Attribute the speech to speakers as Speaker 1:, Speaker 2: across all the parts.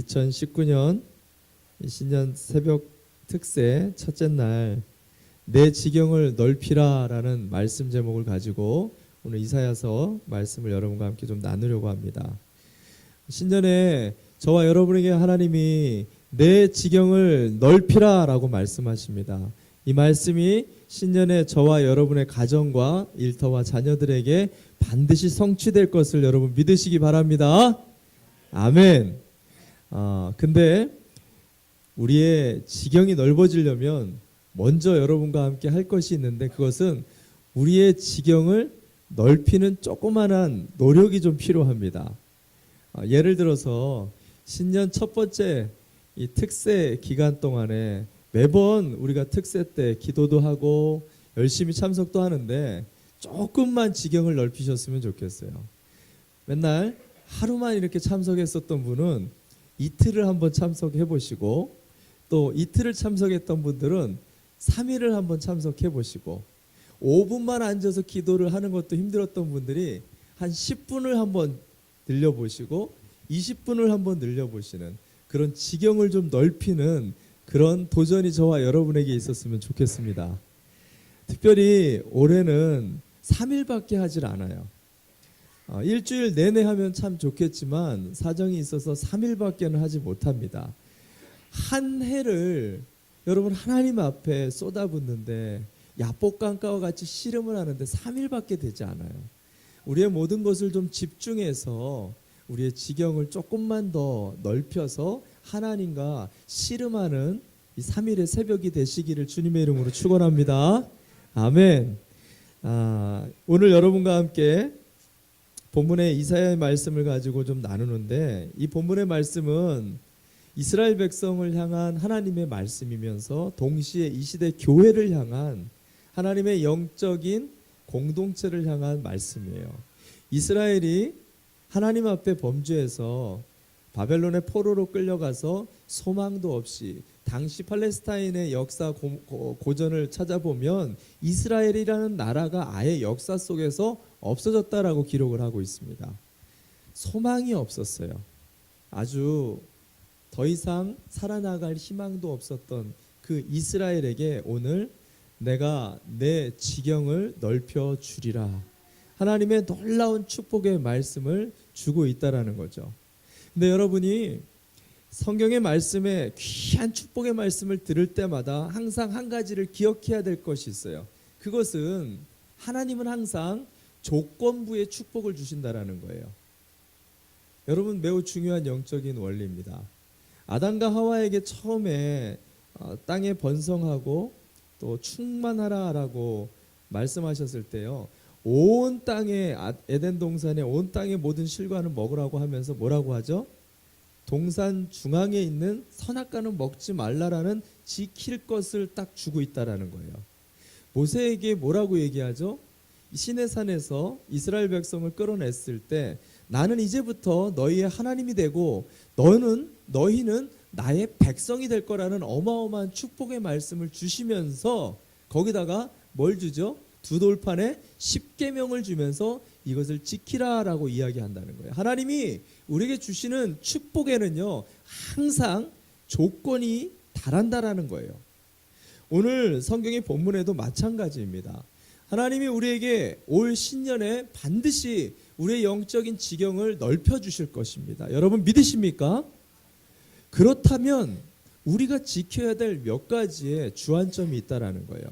Speaker 1: 2019년 신년 새벽 특세 첫째 날 내 지경을 넓히라라는 말씀 제목을 가지고 오늘 이사야서 말씀을 여러분과 함께 좀 나누려고 합니다. 신년에 저와 여러분에게 하나님이 내 지경을 넓히라라고 말씀하십니다. 이 말씀이 신년에 저와 여러분의 가정과 일터와 자녀들에게 반드시 성취될 것을 여러분 믿으시기 바랍니다. 아멘. 근데 우리의 지경이 넓어지려면 먼저 여러분과 함께 할 것이 있는데 그것은 우리의 지경을 넓히는 조그만한 노력이 좀 필요합니다. 예를 들어서 신년 첫 번째 이 특세 기간 동안에 매번 우리가 특세 때 기도도 하고 열심히 참석도 하는데 조금만 지경을 넓히셨으면 좋겠어요. 맨날 하루만 이렇게 참석했었던 분은 이틀을 한번 참석해 보시고 또 이틀을 참석했던 분들은 3일을 한번 참석해 보시고 5분만 앉아서 기도를 하는 것도 힘들었던 분들이 한 10분을 한번 늘려보시고 20분을 한번 늘려보시는 그런 지경을 좀 넓히는 그런 도전이 저와 여러분에게 있었으면 좋겠습니다. 특별히 올해는 3일밖에 하질 않아요. 일주일 내내 하면 참 좋겠지만 사정이 있어서 3일밖에는 하지 못합니다. 한 해를 여러분 하나님 앞에 쏟아붓는데 야복강가와 같이 씨름을 하는데 3일밖에 되지 않아요. 우리의 모든 것을 좀 집중해서 우리의 지경을 조금만 더 넓혀서 하나님과 씨름하는 이 3일의 새벽이 되시기를 주님의 이름으로 축원합니다. 아멘. 오늘 여러분과 함께 본문의 이사야의 말씀을 가지고 좀 나누는데 이 본문의 말씀은 이스라엘 백성을 향한 하나님의 말씀이면서 동시에 이 시대 교회를 향한 하나님의 영적인 공동체를 향한 말씀이에요. 이스라엘이 하나님 앞에 범죄해서 바벨론의 포로로 끌려가서 소망도 없이 당시 팔레스타인의 역사 고전을 찾아보면 이스라엘이라는 나라가 아예 역사 속에서 없어졌다라고 기록을 하고 있습니다. 소망이 없었어요. 아주 더 이상 살아나갈 희망도 없었던 그 이스라엘에게 오늘 내가 내 지경을 넓혀 주리라. 하나님의 놀라운 축복의 말씀을 주고 있다라는 거죠. 근데 여러분이 성경의 말씀에 귀한 축복의 말씀을 들을 때마다 항상 한 가지를 기억해야 될 것이 있어요. 그것은 하나님은 항상 조건부의 축복을 주신다라는 거예요. 여러분 매우 중요한 영적인 원리입니다. 아담과 하와에게 처음에 땅에 번성하고 또 충만하라라고 말씀하셨을 때요. 온 땅에 에덴 동산의 온 땅의 모든 실과는 먹으라고 하면서 뭐라고 하죠? 동산 중앙에 있는 선악과는 먹지 말라라는 지킬 것을 딱 주고 있다라는 거예요. 모세에게 뭐라고 얘기하죠? 시내산에서 이스라엘 백성을 끌어냈을 때 나는 이제부터 너희의 하나님이 되고 너희는 나의 백성이 될 거라는 어마어마한 축복의 말씀을 주시면서 거기다가 뭘 주죠? 두 돌판에 10계명을 주면서 이것을 지키라라고 이야기한다는 거예요. 하나님이 우리에게 주시는 축복에는요 항상 조건이 달한다라는 거예요. 오늘 성경의 본문에도 마찬가지입니다. 하나님이 우리에게 올 신년에 반드시 우리의 영적인 지경을 넓혀 주실 것입니다. 여러분 믿으십니까? 그렇다면 우리가 지켜야 될 몇 가지의 주안점이 있다라는 거예요.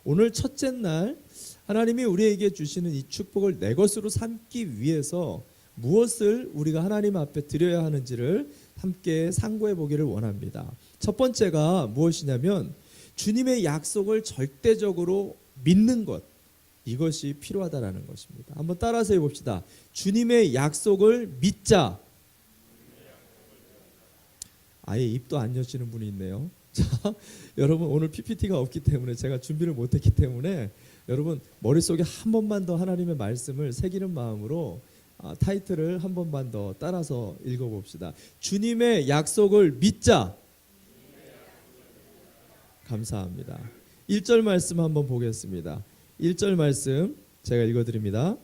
Speaker 1: 오늘 첫째 날 하나님이 우리에게 주시는 이 축복을 내 것으로 삼기 위해서 무엇을 우리가 하나님 앞에 드려야 하는지를 함께 상고해 보기를 원합니다. 첫 번째가 무엇이냐면 주님의 약속을 절대적으로 믿는 것. 이것이 필요하다라는 것입니다. 한번 따라서 해봅시다. 주님의 약속을 믿자. 아예 입도 안 여시는 분이 있네요. 자, 여러분 오늘 PPT가 없기 때문에 제가 준비를 못했기 때문에 여러분 머릿속에 한 번만 더 하나님의 말씀을 새기는 마음으로 타이틀을 한 번만 더 따라서 읽어봅시다. 주님의 약속을 믿자. 감사합니다. 1절 말씀 한번 보겠습니다. 1절 말씀 제가 읽어드립니다.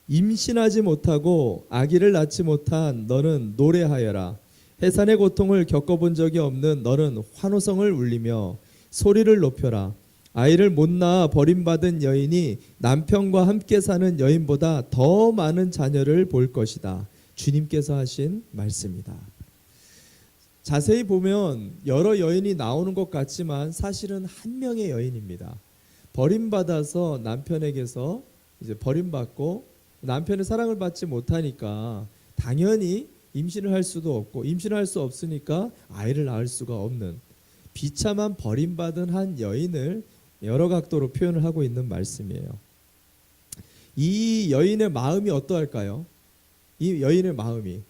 Speaker 1: 임신하지 못하고 아기를 낳지 못한 너는 노래하여라. 해산의 고통을 겪어본 적이 없는 너는 환호성을 울리며 소리를 높여라. 아이를 못 낳아 버림받은 여인이 남편과 함께 사는 여인보다 더 많은 자녀를 볼 것이다. 주님께서 하신 말씀이다. 자세히 보면 여러 여인이 나오는 것 같지만 사실은 한 명의 여인입니다. 버림받아서 남편에게서 이제 버림받고 남편의 사랑을 받지 못하니까 당연히 임신을 할 수도 없고 임신을 할 수 없으니까 아이를 낳을 수가 없는 비참한 버림받은 한 여인을 여러 각도로 표현을 하고 있는 말씀이에요. 이 여인의 마음이 어떠할까요? 이 여인의 마음이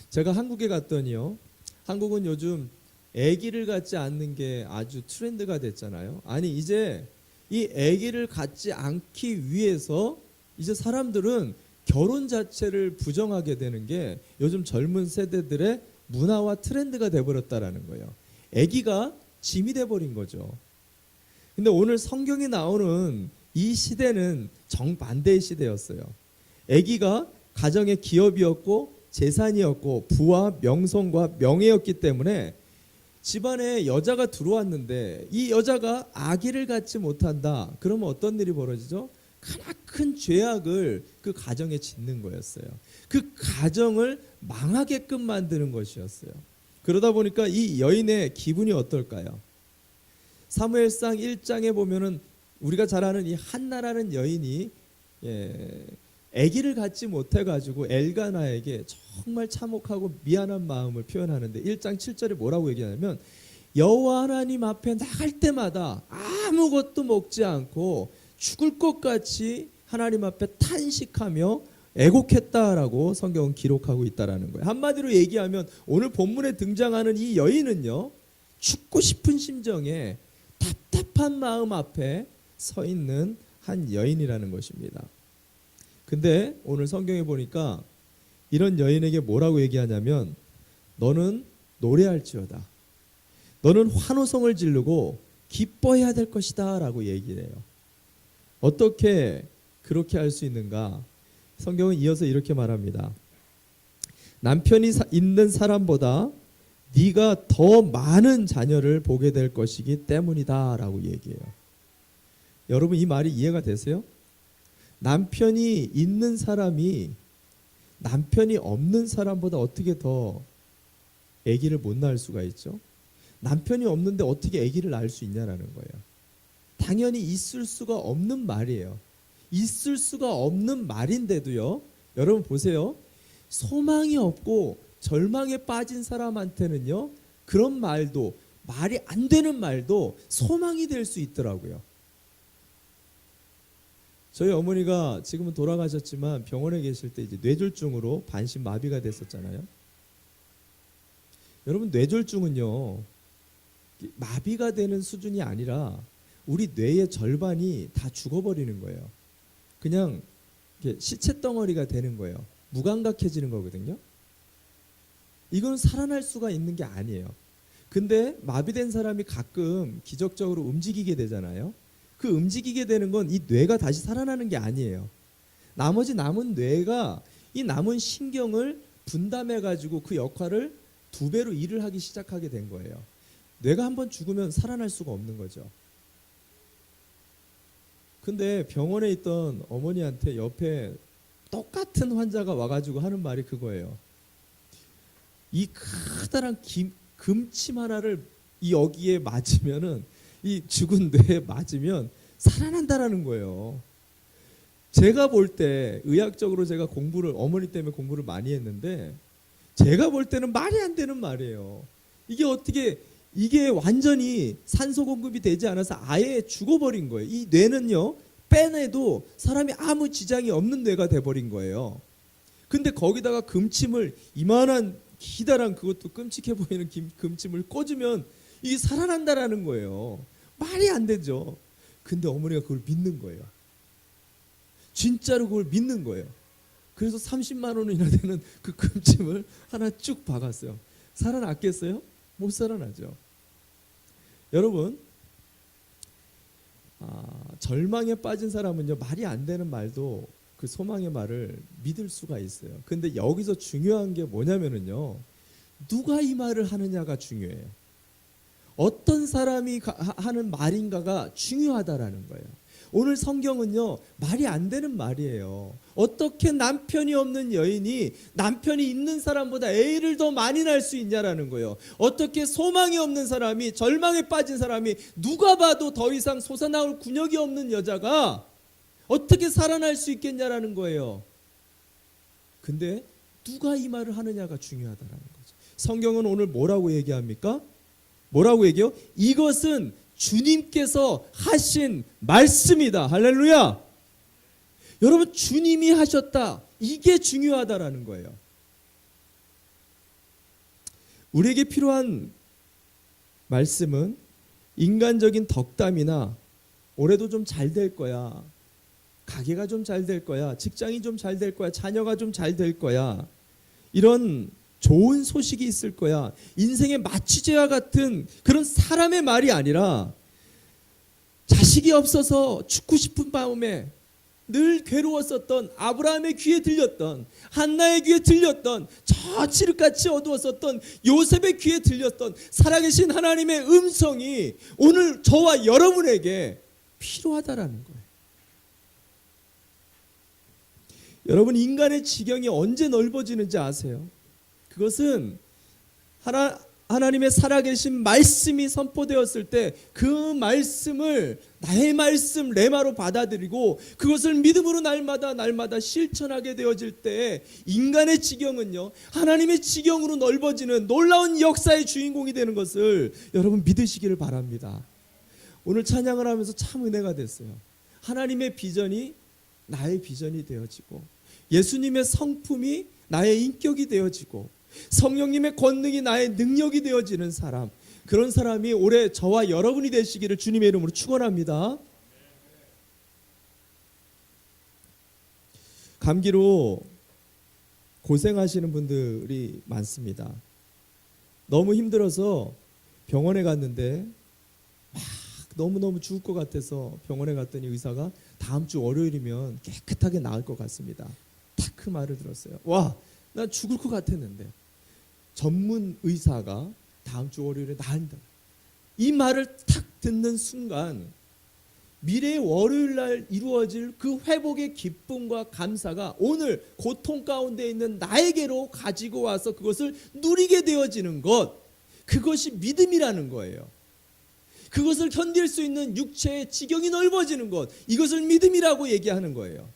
Speaker 1: 제가 한국에 갔더니요. 한국은 요즘 아기를 갖지 않는 게 아주 트렌드가 됐잖아요. 아니 이제 이 아기를 갖지 않기 위해서 이제 사람들은 결혼 자체를 부정하게 되는 게 요즘 젊은 세대들의 문화와 트렌드가 돼버렸다라는 거예요. 아기가 짐이 돼버린 거죠. 근데 오늘 성경이 나오는 이 시대는 정반대의 시대였어요. 아기가 가정의 기업이었고 재산이었고 부와 명성과 명예였기 때문에 집안에 여자가 들어왔는데 이 여자가 아기를 갖지 못한다. 그러면 어떤 일이 벌어지죠? 크나큰 죄악을 그 가정에 짓는 거였어요. 그 가정을 망하게끔 만드는 것이었어요. 그러다 보니까 이 여인의 기분이 어떨까요? 사무엘상 1장에 보면은 우리가 잘 아는 이 한나라는 여인이 아기를 갖지 못해가지고 엘가나에게 정말 참혹하고 미안한 마음을 표현하는데 1장 7절에 뭐라고 얘기하냐면 여호와 하나님 앞에 나갈 때마다 아무것도 먹지 않고 죽을 것 같이 하나님 앞에 탄식하며 애곡했다라고 성경은 기록하고 있다라는 거예요. 한마디로 얘기하면 오늘 본문에 등장하는 이 여인은요, 죽고 싶은 심정에 답답한 마음 앞에 서 있는 한 여인이라는 것입니다. 근데 오늘 성경에 보니까 이런 여인에게 뭐라고 얘기하냐면 너는 노래할지어다. 너는 환호성을 지르고 기뻐해야 될 것이다 라고 얘기를 해요. 어떻게 그렇게 할 수 있는가? 성경은 이어서 이렇게 말합니다. 남편이 있는 사람보다 네가 더 많은 자녀를 보게 될 것이기 때문이다 라고 얘기해요. 여러분 이 말이 이해가 되세요? 남편이 있는 사람이 남편이 없는 사람보다 어떻게 더 아기를 못 낳을 수가 있죠? 남편이 없는데 어떻게 아기를 낳을 수 있냐라는 거예요. 당연히 있을 수가 없는 말이에요. 있을 수가 없는 말인데도요. 여러분 보세요. 소망이 없고 절망에 빠진 사람한테는요. 그런 말도 말이 안 되는 말도 소망이 될 수 있더라고요. 저희 어머니가 지금은 돌아가셨지만 병원에 계실 때 이제 뇌졸중으로 반신 마비가 됐었잖아요. 여러분 뇌졸중은요. 마비가 되는 수준이 아니라 우리 뇌의 절반이 다 죽어버리는 거예요. 그냥 시체 덩어리가 되는 거예요. 무감각해지는 거거든요. 이건 살아날 수가 있는 게 아니에요. 근데 마비된 사람이 가끔 기적적으로 움직이게 되잖아요. 그 움직이게 되는 건 이 뇌가 다시 살아나는 게 아니에요. 나머지 남은 뇌가 이 남은 신경을 분담해 가지고 그 역할을 2배로 일을 하기 시작하게 된 거예요. 뇌가 한번 죽으면 살아날 수가 없는 거죠. 근데 병원에 있던 어머니한테 옆에 똑같은 환자가 와가지고 하는 말이 그거예요. 이 커다란 금침 하나를 이 여기에 맞으면은 이 죽은 뇌에 맞으면 살아난다라는 거예요. 제가 볼 때 의학적으로 제가 공부를 어머니 때문에 공부를 많이 했는데 제가 볼 때는 말이 안 되는 말이에요. 이게 어떻게 이게 완전히 산소 공급이 되지 않아서 아예 죽어버린 거예요. 이 뇌는요 빼내도 사람이 아무 지장이 없는 뇌가 돼버린 거예요. 근데 거기다가 금침을 이만한 기다란 그것도 끔찍해 보이는 금침을 꽂으면 이게 살아난다라는 거예요. 말이 안 되죠. 근데 어머니가 그걸 믿는 거예요. 진짜로 그걸 믿는 거예요. 그래서 30만 원이나 되는 그 금침을 하나 쭉 박았어요. 살아났겠어요? 못 살아나죠. 여러분 절망에 빠진 사람은요 말이 안 되는 말도 그 소망의 말을 믿을 수가 있어요. 근데 여기서 중요한 게 뭐냐면은요 누가 이 말을 하느냐가 중요해요. 어떤 사람이 하는 말인가가 중요하다라는 거예요. 오늘 성경은요, 말이 안 되는 말이에요. 어떻게 남편이 없는 여인이 남편이 있는 사람보다 애를 더 많이 낳을 수 있냐라는 거예요. 어떻게 소망이 없는 사람이, 절망에 빠진 사람이, 누가 봐도 더 이상 솟아나올 군역이 없는 여자가 어떻게 살아날 수 있겠냐라는 거예요. 근데 누가 이 말을 하느냐가 중요하다라는 거죠. 성경은 오늘 뭐라고 얘기합니까? 뭐라고 얘기해요? 이것은 주님께서 하신 말씀이다. 할렐루야. 여러분, 주님이 하셨다. 이게 중요하다라는 거예요. 우리에게 필요한 말씀은 인간적인 덕담이나 올해도 좀 잘 될 거야, 가게가 좀 잘 될 거야, 직장이 좀 잘 될 거야, 자녀가 좀 잘 될 거야, 이런 좋은 소식이 있을 거야, 인생의 마취제와 같은 그런 사람의 말이 아니라, 자식이 없어서 죽고 싶은 마음에 늘 괴로웠었던 아브라함의 귀에 들렸던, 한나의 귀에 들렸던, 저 칠흑같이 어두웠었던 요셉의 귀에 들렸던 살아계신 하나님의 음성이 오늘 저와 여러분에게 필요하다라는 거예요. 여러분, 인간의 지경이 언제 넓어지는지 아세요? 그것은 하나님의 살아계신 말씀이 선포되었을 때 그 말씀을 나의 말씀 레마로 받아들이고 그것을 믿음으로 날마다 실천하게 되어질 때 인간의 지경은요, 하나님의 지경으로 넓어지는 놀라운 역사의 주인공이 되는 것을 여러분 믿으시기를 바랍니다. 오늘 찬양을 하면서 참 은혜가 됐어요. 하나님의 비전이 나의 비전이 되어지고, 예수님의 성품이 나의 인격이 되어지고, 성령님의 권능이 나의 능력이 되어지는 사람, 그런 사람이 올해 저와 여러분이 되시기를 주님의 이름으로 축원합니다. 감기로 고생하시는 분들이 많습니다. 너무 힘들어서 병원에 갔는데 막 너무너무 죽을 것 같아서 병원에 갔더니 의사가 다음 주 월요일이면 깨끗하게 나을 것 같습니다. 딱 그 말을 들었어요. 와, 나 죽을 것 같았는데 전문 의사가 다음 주 월요일에 나은다. 이 말을 탁 듣는 순간 미래의 월요일 날 이루어질 그 회복의 기쁨과 감사가 오늘 고통 가운데 있는 나에게로 가지고 와서 그것을 누리게 되어지는 것, 그것이 믿음이라는 거예요. 그것을 견딜 수 있는 육체의 지경이 넓어지는 것, 이것을 믿음이라고 얘기하는 거예요.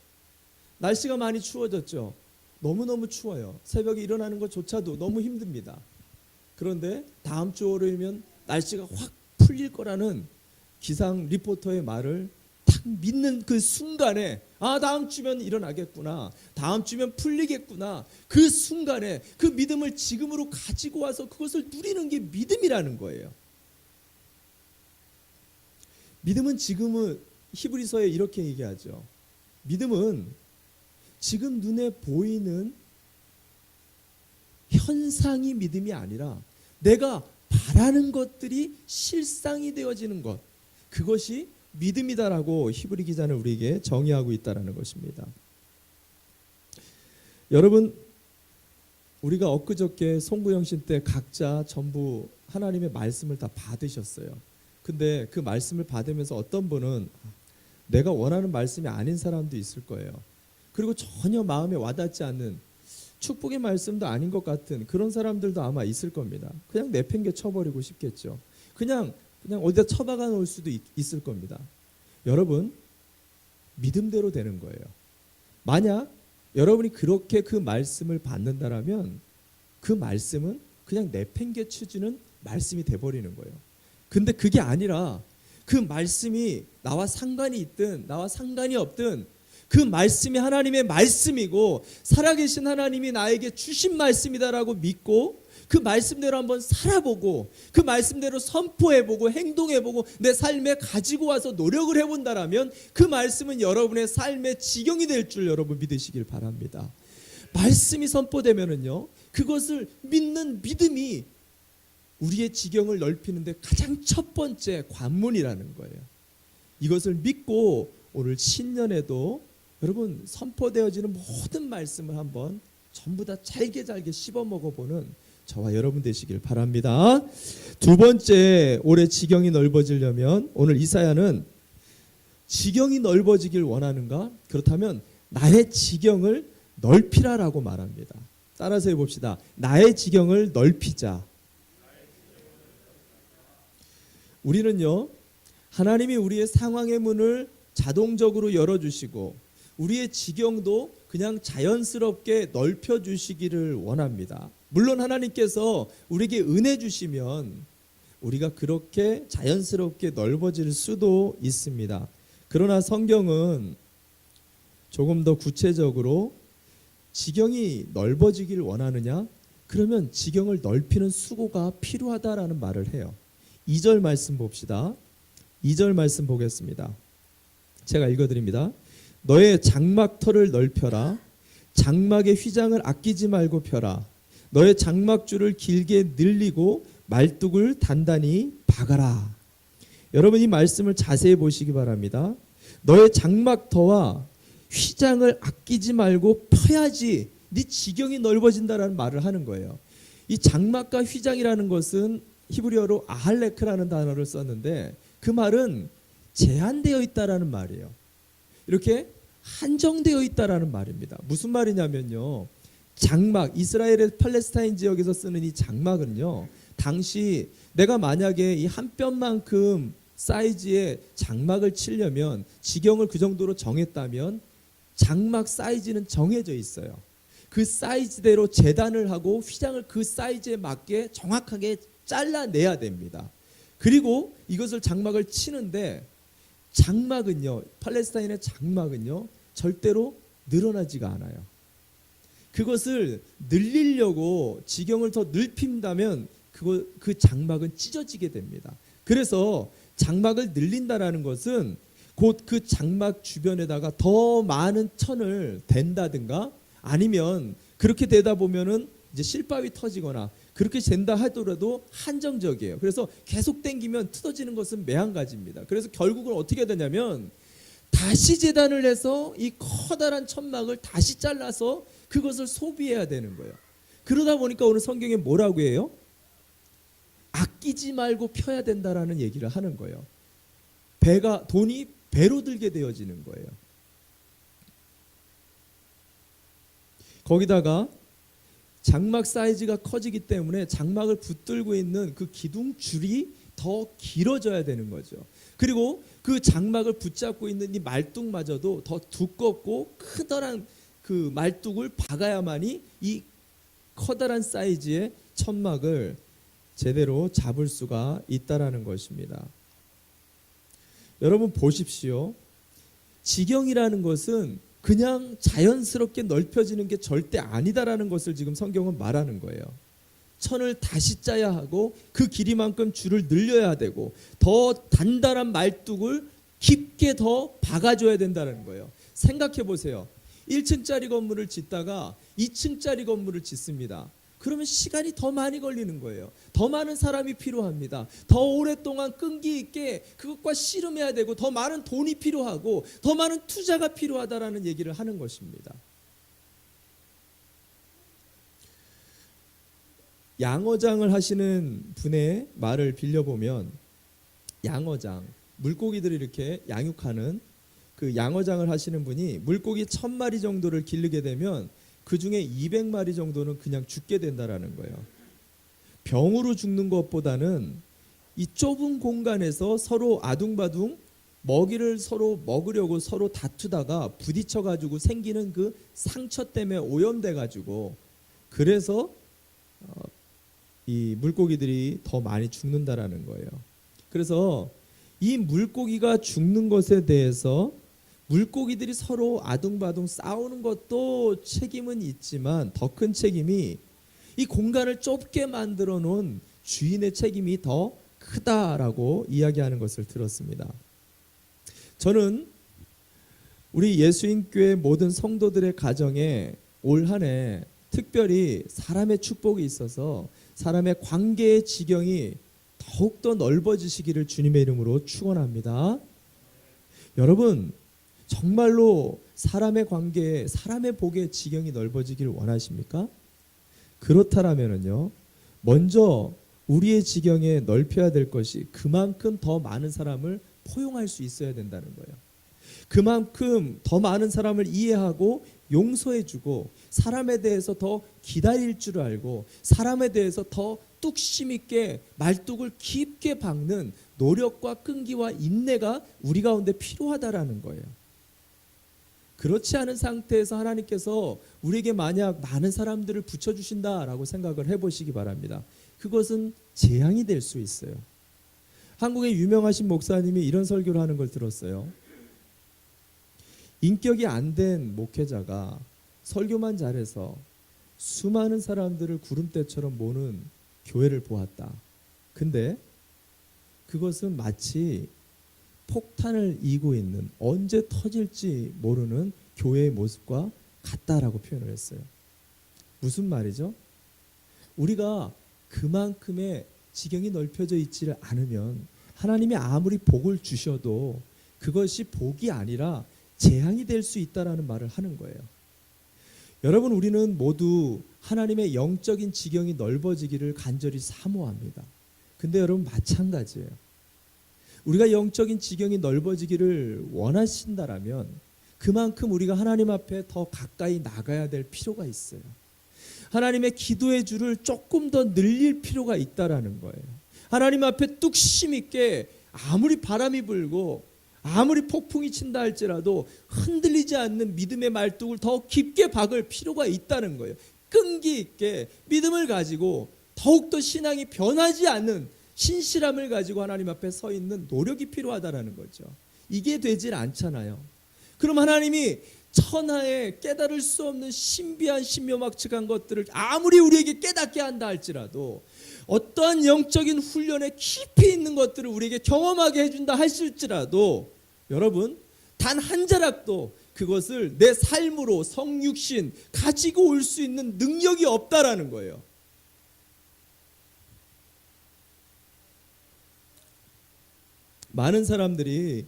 Speaker 1: 날씨가 많이 추워졌죠. 너무너무 추워요. 새벽에 일어나는 것조차도 너무 힘듭니다. 그런데 다음 주 월요일이면 날씨가 확 풀릴 거라는 기상 리포터의 말을 딱 믿는 그 순간에, 아, 다음 주면 일어나겠구나, 다음 주면 풀리겠구나, 그 순간에 그 믿음을 지금으로 가지고 와서 그것을 누리는 게 믿음이라는 거예요. 믿음은 지금은 히브리서에 이렇게 얘기하죠. 믿음은 지금 눈에 보이는 현상이 믿음이 아니라 내가 바라는 것들이 실상이 되어지는 것, 그것이 믿음이다라고 히브리 기자는 우리에게 정의하고 있다는 것입니다. 여러분, 우리가 엊그저께 송구영신 때 각자 전부 하나님의 말씀을 다 받으셨어요. 근데 그 말씀을 받으면서 어떤 분은 내가 원하는 말씀이 아닌 사람도 있을 거예요. 그리고 전혀 마음에 와닿지 않는, 축복의 말씀도 아닌 것 같은 그런 사람들도 아마 있을 겁니다. 그냥 내팽개 쳐버리고 싶겠죠. 그냥 어디다 처박아 놓을 수도 있을 겁니다. 여러분, 믿음대로 되는 거예요. 만약 여러분이 그렇게 그 말씀을 받는다라면 그 말씀은 그냥 내팽개 쳐주는 말씀이 돼버리는 거예요. 근데 그게 아니라 그 말씀이 나와 상관이 있든 나와 상관이 없든 그 말씀이 하나님의 말씀이고 살아계신 하나님이 나에게 주신 말씀이다라고 믿고 그 말씀대로 한번 살아보고 그 말씀대로 선포해보고 행동해보고 내 삶에 가지고 와서 노력을 해본다라면 그 말씀은 여러분의 삶의 지경이 될 줄 여러분 믿으시길 바랍니다. 말씀이 선포되면은요, 그것을 믿는 믿음이 우리의 지경을 넓히는데 가장 첫 번째 관문이라는 거예요. 이것을 믿고 오늘 신년에도 여러분 선포되어지는 모든 말씀을 한번 전부 다 잘게 씹어 먹어보는 저와 여러분 되시길 바랍니다. 두 번째, 올해 지경이 넓어지려면 오늘 이사야는 지경이 넓어지길 원하는가? 그렇다면 나의 지경을 넓히라라고 말합니다. 따라서 해봅시다. 나의 지경을 넓히자. 우리는요, 하나님이 우리의 상황의 문을 자동적으로 열어주시고 우리의 지경도 그냥 자연스럽게 넓혀주시기를 원합니다. 물론 하나님께서 우리에게 은혜 주시면 우리가 그렇게 자연스럽게 넓어질 수도 있습니다. 그러나 성경은 조금 더 구체적으로 지경이 넓어지길 원하느냐? 그러면 지경을 넓히는 수고가 필요하다라는 말을 해요. 2절 말씀 봅시다. 2절 말씀 보겠습니다. 제가 읽어드립니다. 너의 장막터를 넓혀라. 장막의 휘장을 아끼지 말고 펴라. 너의 장막줄을 길게 늘리고 말뚝을 단단히 박아라. 여러분 이 말씀을 자세히 보시기 바랍니다. 너의 장막터와 휘장을 아끼지 말고 펴야지 네 지경이 넓어진다라는 말을 하는 거예요. 이 장막과 휘장이라는 것은 히브리어로 아할레크라는 단어를 썼는데 그 말은 제한되어 있다라는 말이에요. 이렇게 한정되어 있다라는 말입니다. 무슨 말이냐면요. 장막, 이스라엘의 팔레스타인 지역에서 쓰는 이 장막은요. 당시 내가 만약에 이 한 뼘만큼 사이즈의 장막을 치려면 지경을 그 정도로 정했다면 장막 사이즈는 정해져 있어요. 그 사이즈대로 재단을 하고 휘장을 그 사이즈에 맞게 정확하게 잘라내야 됩니다. 그리고 이것을 장막을 치는데 장막은요, 팔레스타인의 장막은요 절대로 늘어나지가 않아요. 그것을 늘리려고 지경을 더 넓힌다면 그 장막은 찢어지게 됩니다. 그래서 장막을 늘린다라는 것은 곧 그 장막 주변에다가 더 많은 천을 댄다든가 아니면 그렇게 되다 보면은 이제 실밥이 터지거나 그렇게 된다 하더라도 한정적이에요. 그래서 계속 당기면 뜯어지는 것은 매한가지입니다. 그래서 결국은 어떻게 되냐면 다시 재단을 해서 이 커다란 천막을 다시 잘라서 그것을 소비해야 되는 거예요. 그러다 보니까 오늘 성경에 뭐라고 해요? 아끼지 말고 펴야 된다라는 얘기를 하는 거예요. 돈이 배로 들게 되어지는 거예요. 거기다가 장막 사이즈가 커지기 때문에 장막을 붙들고 있는 그 기둥줄이 더 길어져야 되는 거죠. 그리고 그 장막을 붙잡고 있는 이 말뚝마저도 더 두껍고 커다란 그 말뚝을 박아야만이 이 커다란 사이즈의 천막을 제대로 잡을 수가 있다라는 것입니다. 여러분 보십시오. 지경이라는 것은 그냥 자연스럽게 넓혀지는 게 절대 아니다라는 것을 지금 성경은 말하는 거예요. 천을 다시 짜야 하고 그 길이만큼 줄을 늘려야 되고 더 단단한 말뚝을 깊게 더 박아줘야 된다는 거예요. 생각해 보세요. 1층짜리 건물을 짓다가 2층짜리 건물을 짓습니다. 그러면 시간이 더 많이 걸리는 거예요. 더 많은 사람이 필요합니다. 더 오랫동안 끈기 있게 그것과 씨름해야 되고 더 많은 돈이 필요하고 더 많은 투자가 필요하다라는 얘기를 하는 것입니다. 양어장을 하시는 분의 말을 빌려보면 양어장, 물고기들을 이렇게 양육하는 그 양어장을 하시는 분이 물고기 1000마리 정도를 기르게 되면 그 중에 200마리 정도는 그냥 죽게 된다라는 거예요. 병으로 죽는 것보다는 이 좁은 공간에서 서로 아둥바둥 먹이를 서로 먹으려고 서로 다투다가 부딪혀가지고 생기는 그 상처 때문에 오염돼가지고 그래서 이 물고기들이 더 많이 죽는다라는 거예요. 그래서 이 물고기가 죽는 것에 대해서 물고기들이 서로 아둥바둥 싸우는 것도 책임은 있지만 더 큰 책임이 이 공간을 좁게 만들어 놓은 주인의 책임이 더 크다라고 이야기하는 것을 들었습니다. 저는 우리 예수인교회 모든 성도들의 가정에 올 한 해 특별히 사람의 축복이 있어서 사람의 관계의 지경이 더욱더 넓어지시기를 주님의 이름으로 축원합니다. 여러분 정말로 사람의 관계에 사람의 복의 지경이 넓어지기를 원하십니까? 그렇다라면요 먼저 우리의 지경에 넓혀야 될 것이 그만큼 더 많은 사람을 포용할 수 있어야 된다는 거예요. 그만큼 더 많은 사람을 이해하고 용서해주고 사람에 대해서 더 기다릴 줄 알고 사람에 대해서 더 뚝심 있게 말뚝을 깊게 박는 노력과 끈기와 인내가 우리 가운데 필요하다라는 거예요. 그렇지 않은 상태에서 하나님께서 우리에게 만약 많은 사람들을 붙여주신다라고 생각을 해보시기 바랍니다. 그것은 재앙이 될 수 있어요. 한국의 유명하신 목사님이 이런 설교를 하는 걸 들었어요. 인격이 안 된 목회자가 설교만 잘해서 수많은 사람들을 구름대처럼 모는 교회를 보았다. 근데 그것은 마치 폭탄을 이고 있는 언제 터질지 모르는 교회의 모습과 같다라고 표현을 했어요. 무슨 말이죠? 우리가 그만큼의 지경이 넓혀져 있지를 않으면 하나님이 아무리 복을 주셔도 그것이 복이 아니라 재앙이 될 수 있다라는 말을 하는 거예요. 여러분, 우리는 모두 하나님의 영적인 지경이 넓어지기를 간절히 사모합니다. 근데 여러분, 마찬가지예요. 우리가 영적인 지경이 넓어지기를 원하신다라면 그만큼 우리가 하나님 앞에 더 가까이 나가야 될 필요가 있어요. 하나님의 기도의 줄을 조금 더 늘릴 필요가 있다라는 거예요. 하나님 앞에 뚝심 있게 아무리 바람이 불고 아무리 폭풍이 친다 할지라도 흔들리지 않는 믿음의 말뚝을 더 깊게 박을 필요가 있다는 거예요. 끈기 있게 믿음을 가지고 더욱더 신앙이 변하지 않는 신실함을 가지고 하나님 앞에 서 있는 노력이 필요하다라는 거죠. 이게 되질 않잖아요. 그럼 하나님이 천하에 깨달을 수 없는 신비한 신묘막측한 것들을 아무리 우리에게 깨닫게 한다 할지라도 어떠한 영적인 훈련에 깊이 있는 것들을 우리에게 경험하게 해준다 할지라도 여러분, 단 한 자락도 그것을 내 삶으로 성육신 가지고 올 수 있는 능력이 없다라는 거예요. 많은 사람들이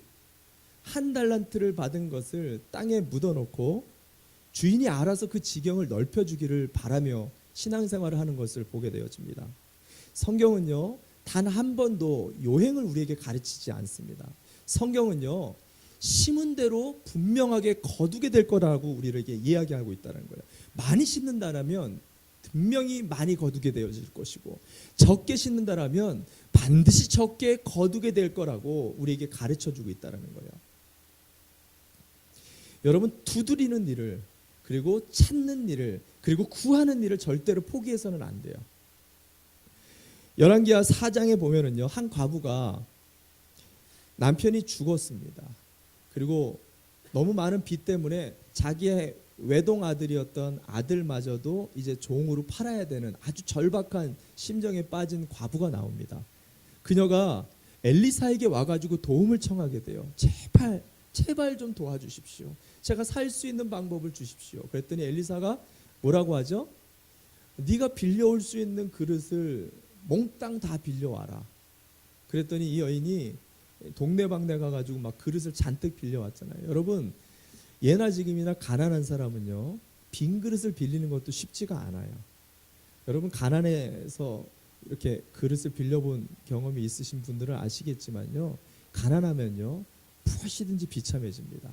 Speaker 1: 한 달란트를 받은 것을 땅에 묻어놓고 주인이 알아서 그 지경을 넓혀주기를 바라며 신앙생활을 하는 것을 보게 되어집니다. 성경은요, 단 한 번도 요행을 우리에게 가르치지 않습니다. 성경은요, 심은 대로 분명하게 거두게 될 거라고 우리에게 이야기하고 있다는 거예요. 많이 심는다라면 분명히 많이 거두게 되어질 것이고 적게 심는다라면 반드시 적게 거두게 될 거라고 우리에게 가르쳐주고 있다는 거예요. 여러분, 두드리는 일을 그리고 찾는 일을 그리고 구하는 일을 절대로 포기해서는 안 돼요. 열왕기하 4장에 보면은요, 한 과부가 남편이 죽었습니다. 그리고 너무 많은 빚 때문에 자기의 외동 아들이었던 아들마저도 이제 종으로 팔아야 되는 아주 절박한 심정에 빠진 과부가 나옵니다. 그녀가 엘리사에게 와가지고 도움을 청하게 돼요. 제발 좀 도와주십시오. 제가 살 수 있는 방법을 주십시오. 그랬더니 엘리사가 뭐라고 하죠? 네가 빌려올 수 있는 그릇을 몽땅 다 빌려와라. 그랬더니 이 여인이 동네방네 가가지고 막 그릇을 잔뜩 빌려왔잖아요. 여러분, 예나 지금이나 가난한 사람은요, 빈 그릇을 빌리는 것도 쉽지가 않아요. 여러분, 가난해서 이렇게 그릇을 빌려본 경험이 있으신 분들은 아시겠지만요, 가난하면요 무엇이든지 비참해집니다.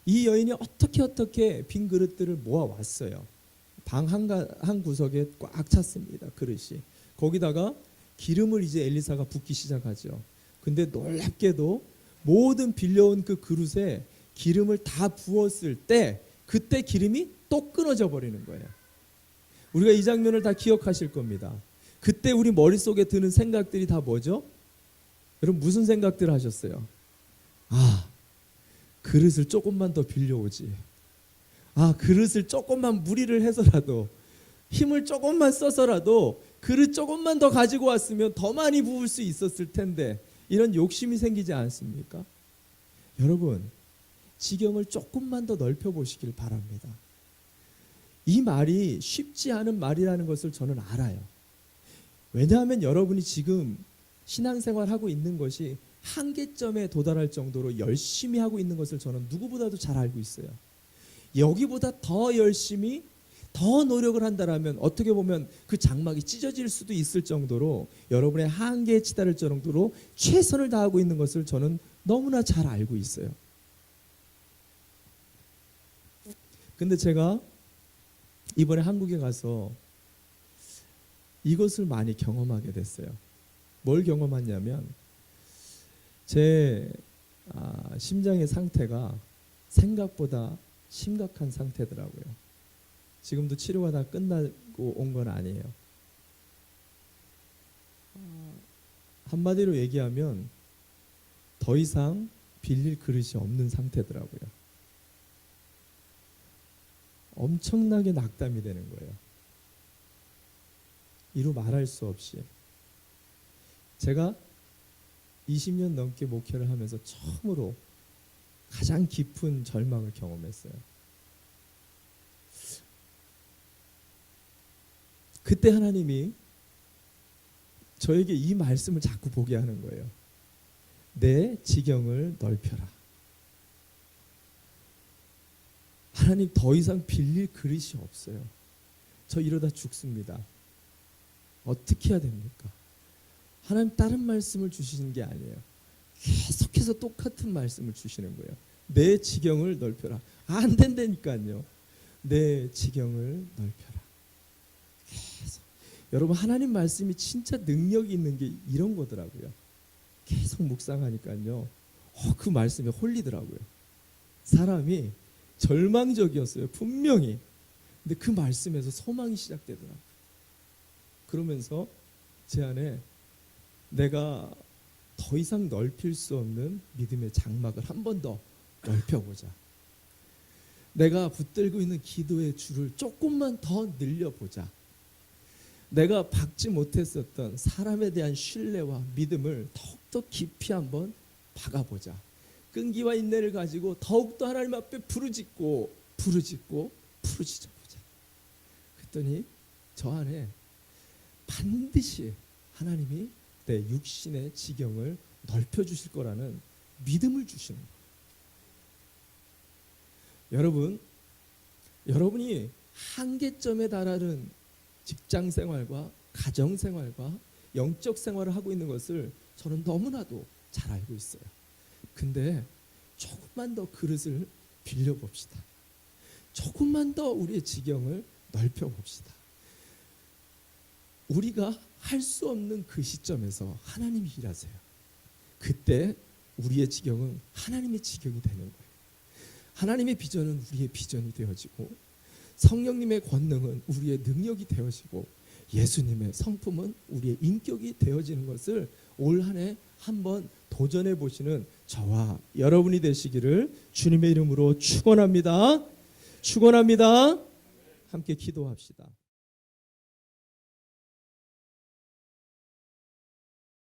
Speaker 1: 이 여인이 어떻게 빈 그릇들을 모아왔어요. 방 한 구석에 꽉 찼습니다. 그릇이. 거기다가 기름을 이제 엘리사가 붓기 시작하죠. 근데 놀랍게도 모든 빌려온 그 그릇에 기름을 다 부었을 때 그때 기름이 또 끊어져 버리는 거예요. 우리가 이 장면을 다 기억하실 겁니다. 그때 우리 머릿속에 드는 생각들이 다 뭐죠? 여러분, 무슨 생각들 하셨어요? 그릇을 조금만 더 빌려오지. 그릇을 조금만 무리를 해서라도 힘을 조금만 써서라도 그릇 조금만 더 가지고 왔으면 더 많이 부을 수 있었을 텐데, 이런 욕심이 생기지 않습니까? 여러분, 지경을 조금만 더 넓혀보시길 바랍니다. 이 말이 쉽지 않은 말이라는 것을 저는 알아요. 왜냐하면 여러분이 지금 신앙생활하고 있는 것이 한계점에 도달할 정도로 열심히 하고 있는 것을 저는 누구보다도 잘 알고 있어요. 여기보다 더 열심히 더 노력을 한다라면 어떻게 보면 그 장막이 찢어질 수도 있을 정도로 여러분의 한계에 치달을 정도로 최선을 다하고 있는 것을 저는 너무나 잘 알고 있어요. 근데 제가 이번에 한국에 가서 이것을 많이 경험하게 됐어요. 뭘 경험했냐면 제 심장의 상태가 생각보다 심각한 상태더라고요. 지금도 치료가 다 끝나고 온 건 아니에요. 한마디로 얘기하면 더 이상 빌릴 그릇이 없는 상태더라고요. 엄청나게 낙담이 되는 거예요. 이루 말할 수 없이. 제가 20년 넘게 목회를 하면서 처음으로 가장 깊은 절망을 경험했어요. 그때 하나님이 저에게 이 말씀을 자꾸 보게 하는 거예요. 내 지경을 넓혀라. 하나님, 더 이상 빌릴 그릇이 없어요. 저 이러다 죽습니다. 어떻게 해야 됩니까? 하나님 다른 말씀을 주시는 게 아니에요. 계속해서 똑같은 말씀을 주시는 거예요. 내 지경을 넓혀라. 안 된다니까요. 내 지경을 넓혀라. 계속. 여러분, 하나님 말씀이 진짜 능력이 있는 게 이런 거더라고요. 계속 묵상하니까요. 그 말씀에 홀리더라고요. 사람이 절망적이었어요. 분명히. 근데 그 말씀에서 소망이 시작되더라고요. 그러면서 제 안에 내가 더 이상 넓힐 수 없는 믿음의 장막을 한 번 더 넓혀보자. 내가 붙들고 있는 기도의 줄을 조금만 더 늘려보자. 내가 박지 못했었던 사람에 대한 신뢰와 믿음을 더욱더 깊이 한번 박아보자. 끈기와 인내를 가지고 더욱더 하나님 앞에 부르짖고 부르짖어보자. 그랬더니 저 안에 반드시 하나님이 내 육신의 지경을 넓혀주실 거라는 믿음을 주시는 거예요. 여러분이 한계점에 달하는 직장생활과 가정생활과 영적 생활을 하고 있는 것을 저는 너무나도 잘 알고 있어요. 근데 조금만 더 그릇을 빌려봅시다. 조금만 더 우리의 지경을 넓혀봅시다. 우리가 할 수 없는 그 시점에서 하나님이 일하세요. 그때 우리의 지경은 하나님의 지경이 되는 거예요. 하나님의 비전은 우리의 비전이 되어지고, 성령님의 권능은 우리의 능력이 되어지고, 예수님의 성품은 우리의 인격이 되어지는 것을 올 한 해 한번 도전해 보시는 저와 여러분이 되시기를 주님의 이름으로 축원합니다. 함께 기도합시다.